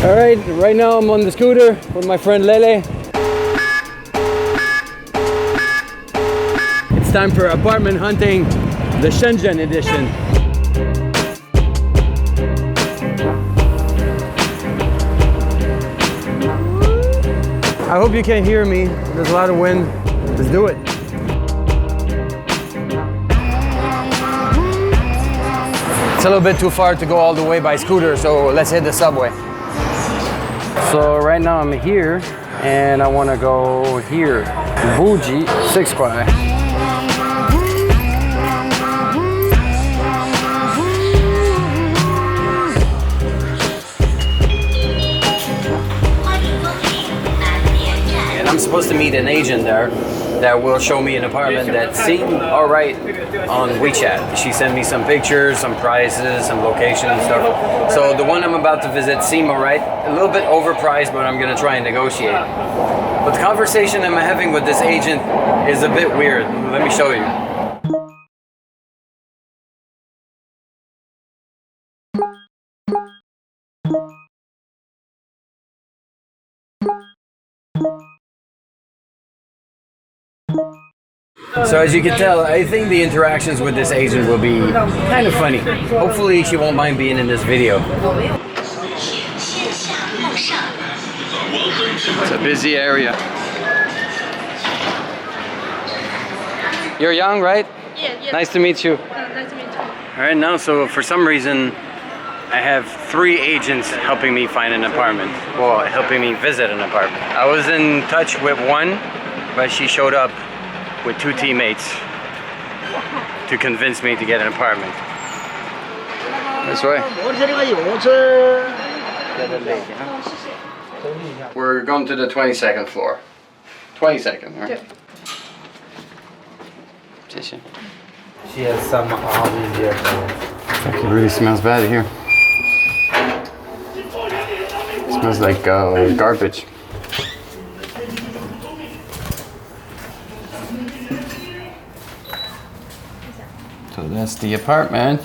All right now I'm on the scooter with my friend Lele. It's time for apartment hunting, the Shenzhen edition. I hope you can hear me. There's a lot of wind. Let's do it. It's a little bit too far to go all the way by scooter, so let's hit the subway. So right now I'm here and I want to go here. Buji 6 Kwai. And I'm supposed to meet an agent there that will show me an apartment that seemed all right on WeChat. She sent me some pictures, some prices, some location and stuff. So the one I'm about to visit seemed all right. A little bit overpriced, but I'm gonna try and negotiate. But the conversation I'm having with this agent is a bit weird. Let me show you. So as you can tell, I think the interactions with this agent will be kind of funny. Hopefully she won't mind being in this video. It's a busy area. You're young, right? Yeah. Nice to meet you. Nice to meet you. Alright, now so for some reason I have 3 agents helping me find an apartment. Well, helping me visit an apartment. I was in touch with one, but she showed up with 2 teammates to convince me to get an apartment. This way. We're going to the 22nd floor. 22nd, right? She has some orange here. It really smells bad here. It smells like garbage. So that's the apartment.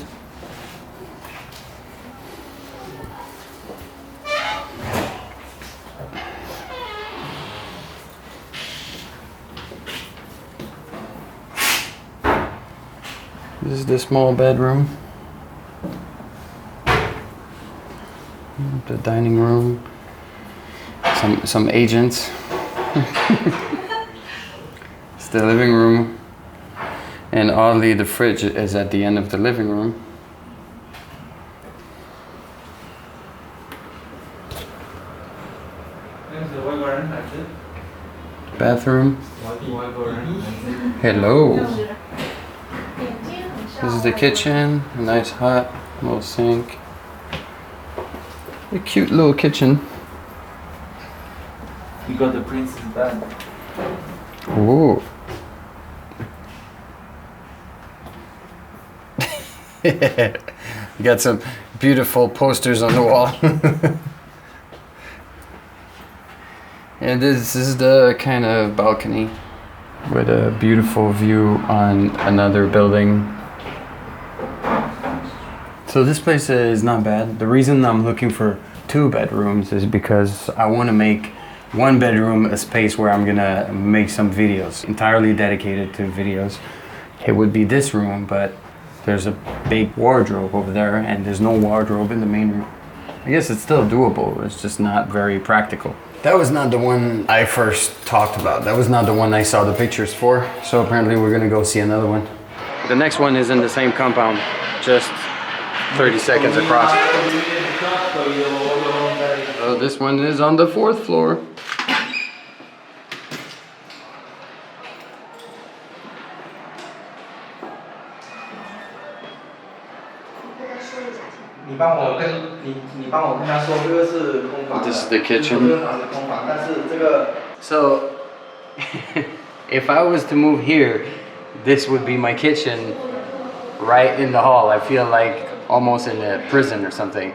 This is the small bedroom. The dining room. Some agents. It's the living room. And oddly, the fridge is at the end of the living room. Bathroom. Hello. This is the kitchen. A nice hot little sink. A cute little kitchen. You got the princess bed. Ooh. You got some beautiful posters on the wall. And this is the kind of balcony with a beautiful view on another building. So this place is not bad. The reason I'm looking for 2 bedrooms is because I want to make 1 bedroom a space where I'm gonna make some videos, entirely dedicated to videos. It would be this room, but there's a big wardrobe over there and there's no wardrobe in the main room. I guess it's still doable, it's just not very practical. That was not the one I first talked about. That was not the one I saw the pictures for. So apparently we're gonna go see another one. The next one is in the same compound, just 30 seconds across. So this one is on the 4th floor. This is the kitchen. So, if I was to move here, this would be my kitchen right in the hall. I feel like almost in a prison or something.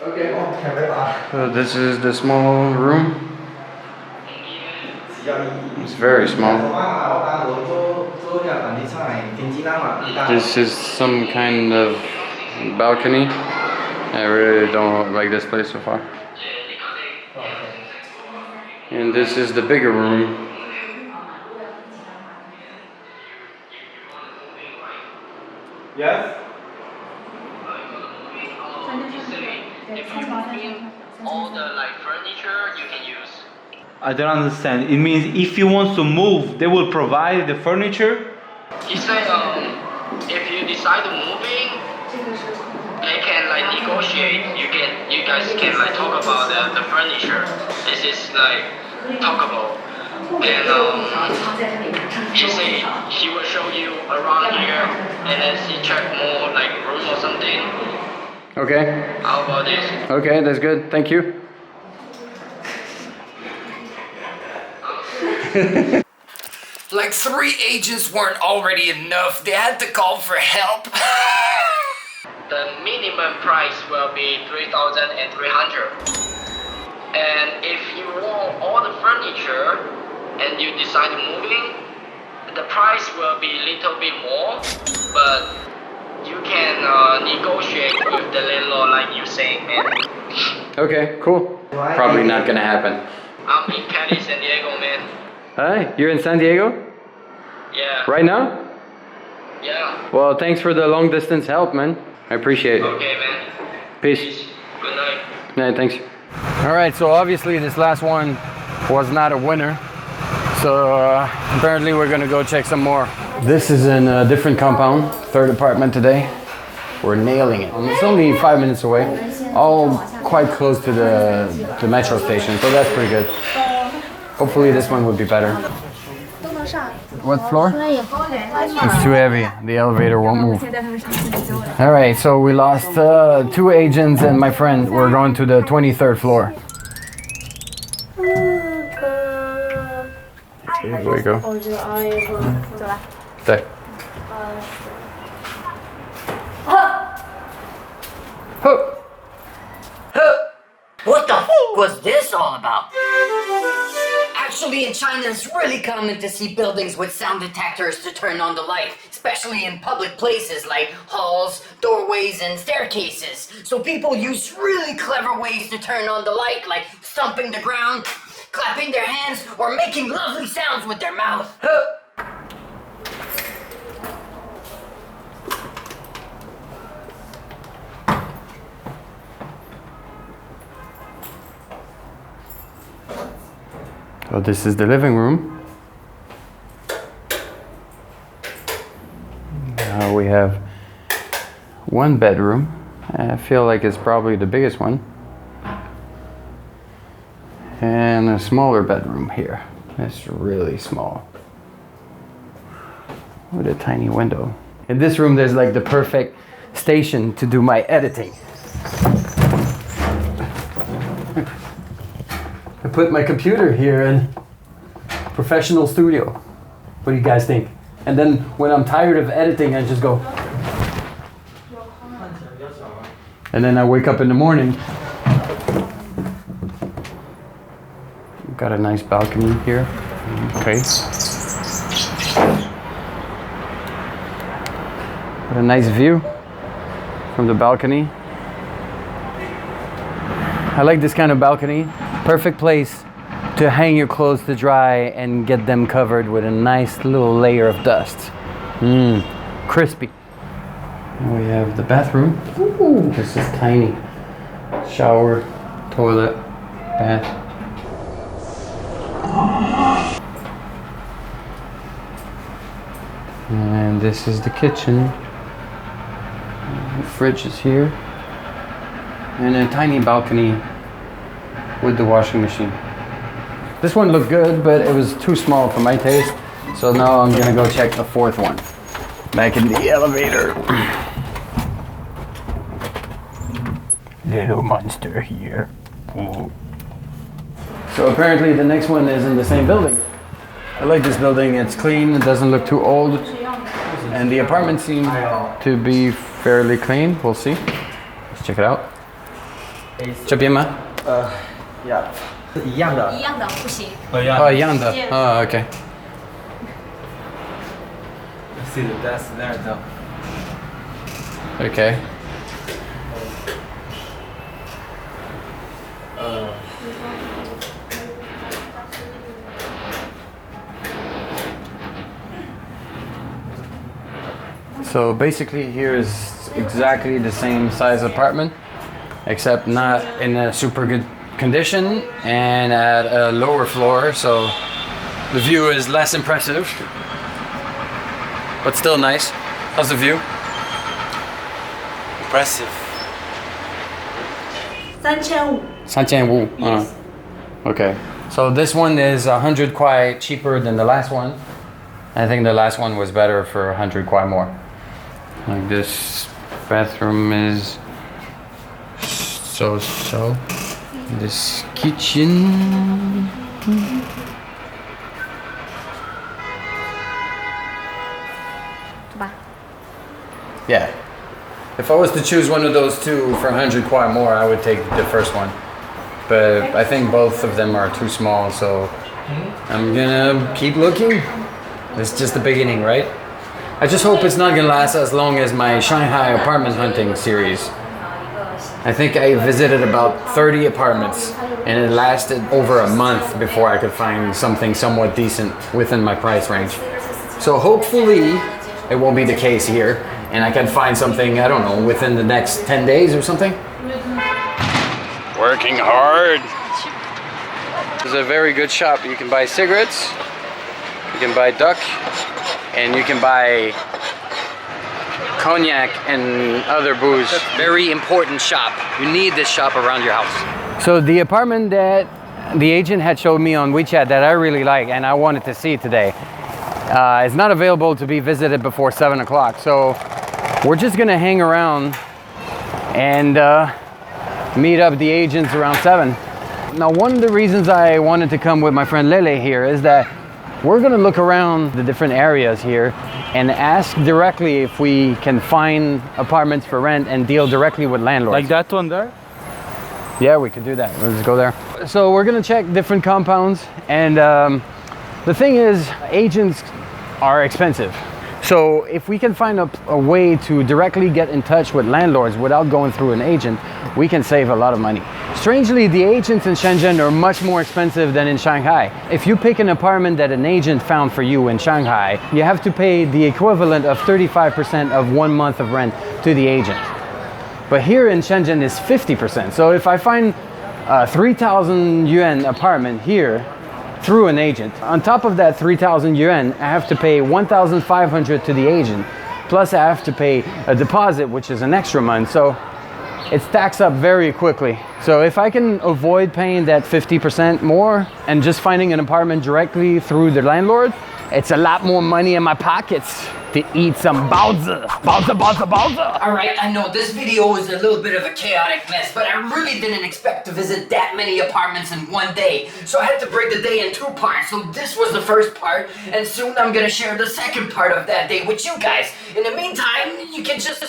Okay. So this is the small room. It's very small. This is some kind of balcony. I really don't like this place so far. And this is the bigger room. Yes? All the like furniture you can use. I don't understand. It means if you want to move, they will provide the furniture? He said if you decide to moving, they can like negotiate. You guys can like talk about the furniture. This is like talkable. And he said he will show you around here and then he check more like room or something. Okay. How about this? Okay, that's good. Thank you. Like 3 agents weren't already enough. They had to call for help. The minimum price will be 3,300. And if you want all the furniture and you decide moving, the price will be a little bit more, but you can negotiate with the landlord like you saying, man. Okay, cool. Probably not gonna happen. I'm in Cali, San Diego, man. Hi, you're in San Diego? Yeah. Right now? Yeah. Well, thanks for the long distance help, man. I appreciate it. Okay, man. Peace. Good night. Yeah, thanks. All right, so obviously this last one was not a winner. So apparently we're gonna go check some more. This is in a different compound, third apartment today. We're nailing it. It's only 5 minutes away, all quite close to the metro station, so that's pretty good. Hopefully this one would be better. What floor? It's too heavy. The elevator won't move. All right, so we lost 2 agents and my friend. We're going to the 23rd floor. Here we go. There. What the f was this all about? Actually, in China, it's really common to see buildings with sound detectors to turn on the light, especially in public places like halls, doorways, and staircases. So people use really clever ways to turn on the light, like stomping the ground, clapping their hands, or making lovely sounds with their mouth. So this is the living room. Now we have 1 bedroom. I feel like it's probably the biggest one. And a smaller bedroom here. It's really small. With a tiny window. In this room there's like the perfect station to do my editing. I put my computer here in professional studio. What do you guys think? And then when I'm tired of editing, I just go. And then I wake up in the morning. Got a nice balcony here. Okay. Got a nice view from the balcony. I like this kind of balcony. Perfect place to hang your clothes to dry and get them covered with a nice little layer of dust. Crispy. And we have the bathroom. Ooh, this is tiny. Shower, toilet, bath. And this is the kitchen. The fridge is here. And a tiny balcony with the washing machine. This one looked good, but it was too small for my taste. So now I'm gonna go check the 4th one. Back in the elevator. Little monster here. Ooh. So apparently the next one is in the same building. I like this building, it's clean, it doesn't look too old. And the apartments seem to be fairly clean, we'll see. Let's check it out. 这边吗？ Yeah. 一样的。一样的不行。哦，一样的。哦，OK。 See the desk there though. Okay. So basically here is exactly the same size apartment, except not in a super good condition and at a lower floor, so the view is less impressive, but still nice. How's the view? Impressive. 3500。 3500. Okay. So this one is 100 kwai cheaper than the last one. I think the last one was better for 100 kwai more. Like this bathroom is so. This kitchen. Yeah. If I was to choose one of those two for 100 kwai more, I would take the first one. But I think both of them are too small, so I'm gonna keep looking. It's just the beginning, right? I just hope it's not gonna last as long as my Shanghai Apartment Hunting series. I think I visited about 30 apartments and it lasted over a month before I could find something somewhat decent within my price range. So hopefully it won't be the case here and I can find something, I don't know, within the next 10 days or something. Working hard. It's a very good shop. You can buy cigarettes, you can buy duck, and you can buy cognac and other booze. Very important shop. You need this shop around your house. So the apartment that the agent had showed me on WeChat that I really like and I wanted to see today is not available to be visited before 7 o'clock. So we're just gonna hang around and meet up the agents around 7. Now, one of the reasons I wanted to come with my friend Lele here is that we're gonna look around the different areas here and ask directly if we can find apartments for rent and deal directly with landlords. Like that one there? Yeah, we could do that. Let's go there. So we're gonna check different compounds and the thing is, agents are expensive. So if we can find a way to directly get in touch with landlords without going through an agent, we can save a lot of money. Strangely, the agents in Shenzhen are much more expensive than in Shanghai. If you pick an apartment that an agent found for you in Shanghai, you have to pay the equivalent of 35% of 1 month of rent to the agent. But here in Shenzhen is 50%. So if I find a 3,000 yuan apartment here, through an agent. On top of that 3,000 yuan, I have to pay 1,500 to the agent. Plus I have to pay a deposit, which is an extra month. So it stacks up very quickly. So if I can avoid paying that 50% more and just finding an apartment directly through the landlord, it's a lot more money in my pockets to eat some baozi. Alright, I know this video is a little bit of a chaotic mess, but I really didn't expect to visit that many apartments in one day. So I had to break the day in 2 parts. So this was the first part, and soon I'm gonna share the second part of that day with you guys. In the meantime, you can just